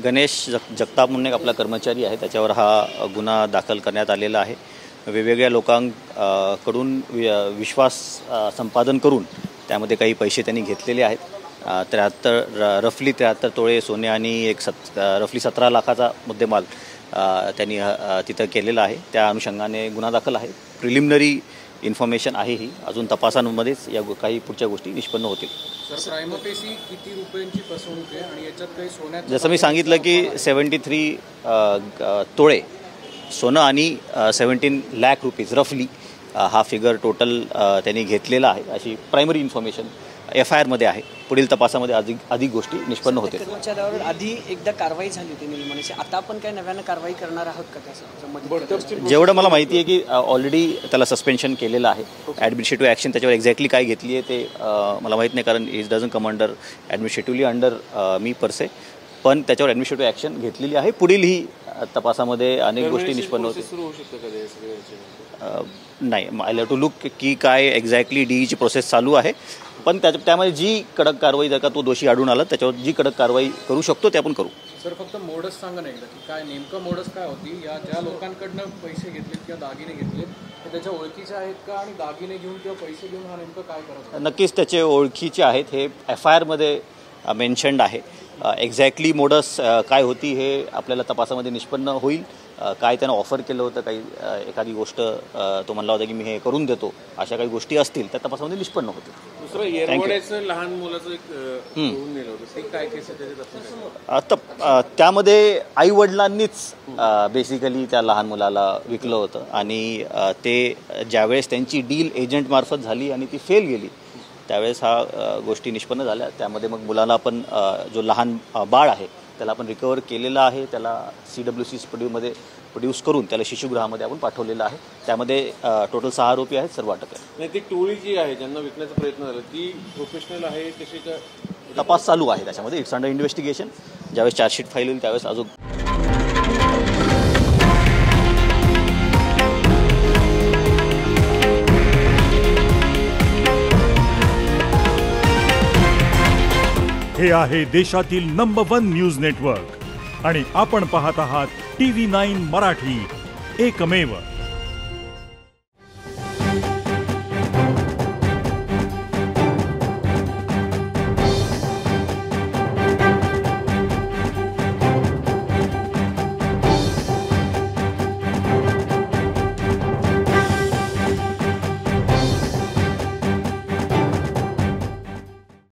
गणेश जगताप म्हणून एक आपला कर्मचारी आहे, त्याच्यावर हा गुन्हा दाखल करण्यात आलेला आहे। वेगवेगळ्या लोकांकडून विश्वास संपादन करून त्यामध्ये काही पैसे त्यांनी घेतलेले आहेत। रफली 73 तोळे सोने आणि रफली 17 लाखाचा मुद्देमाल त्यांनी तिथं केलेला आहे। त्या अनुषंगाने गुन्हा दाखल आहे। प्रिलिमिनरी इन्फॉर्मेशन आहे ही, अजून तपासांमध्येच या काही पुढच्या गोष्टी निष्पन्न होतील। सर, प्राइमोफेसी किती रुपयांची फसवणूक आहे आणि याच्यात काही सोन्याचं, जसं मी सांगितलं की 73 तोळे सोनं आणि 17 लाख रुपीज रफली हा फिगर टोटल त्यांनी घेतलेला आहे, अशी प्रायमरी इन्फॉर्मेशन FIR मध्ये आहे। पुढील तपासामध्ये अधिक गोष्टी निष्पन्न होतील। कर्मचाऱ्यावर आधी एकदा कारवाई झाली होती निलंबनाची, आता आपण काय नव्यानं कारवाई करणार आहोत का? त्याचं जेवढं मला माहिती आहे की ऑलरेडी त्याला सस्पेन्शन केलेलं आहे। ॲडमिनिस्ट्रेटिव्ह ॲक्शन त्याच्यावर एक्झॅक्टली काय घेतली आहे ते मला माहीत नाही, कारण is doesn't come under administratively under me per se, पण त्याच्यावर ॲडमिनिस्ट्रेटिव्ह ॲक्शन घेतलेली आहे। पुढील ही तपासामध्ये अनेक गोष्टी निष्पन्न होतील। नाही, आय हॅव टू लुक की काय एक्झॅक्टली DEची प्रोसेस चालू आहे, पण त्यामध्ये जी कडक कारवाई जर का तो दोषी आढळून आला त्याच्यावर जी कडक कारवाई करू शकतो ते आपण करू। सर, फक्त मोडस सांगा ना एकदा की काय नेमकं मोडस काय होती, या ज्या लोकांकडनं पैसे घेतलेत किंवा दागिने घेतलेत ते त्याच्या ओळखीचे आहेत का, आणि दागिने घेऊन किंवा पैसे घेऊन हा नेमकं काय करत? नक्कीच त्याचे ओळखीचे आहेत, हे FIR मध्ये मेन्शन्ड आहे। एक्झॅक्टली मोडस काय होती हे आपल्याला तपासामध्ये निष्पन्न होईल। काय त्यानं ऑफर केलं होतं, काही एखादी गोष्ट तो म्हणला होता की मी हे करून देतो, अशा काही गोष्टी असतील त्या तपासामध्ये निष्पन्न होतील। दुसरं येरवड्याचं लहान मुलाचं एक घेऊन नेलं होतं, ते काय केस आता त्यामध्ये आई वडिलांनीच बेसिकली त्या लहान मुलाला विकलं होतं, आणि ते ज्यावेळेस त्यांची डील एजंटमार्फत झाली आणि ती फेल गेली त्यावेळेस गोष्टी निष्पन्न झाल्या। त्यामध्ये मग मुलाला आपण जो लहान बाळ आहे त्याला आपण रिकवर केलेला आहे, त्याला CWC मध्ये प्रोड्यूस करून त्याला शिशुगृहामध्ये आपण पाठवलेलं आहे। त्यामध्ये टोटल 6 आरोपी आहेत, सर्व अटक आहे। नाही, ती टोळी जी आहे ज्यांना विकण्याचा प्रयत्न झाला ती प्रोफेशनल आहे, तशी तपास चालू आहे त्याच्यामध्ये, इट्स अंडर इन्व्हेस्टिगेशन। ज्यावेळेस चार्जशीट फाईल होईल त्यावेळेस अजून हे आहे देशातील नंबर 1 न्यूज नेटवर्क आणि आपण पाहत आहात TV9 मराठी, एकमेव।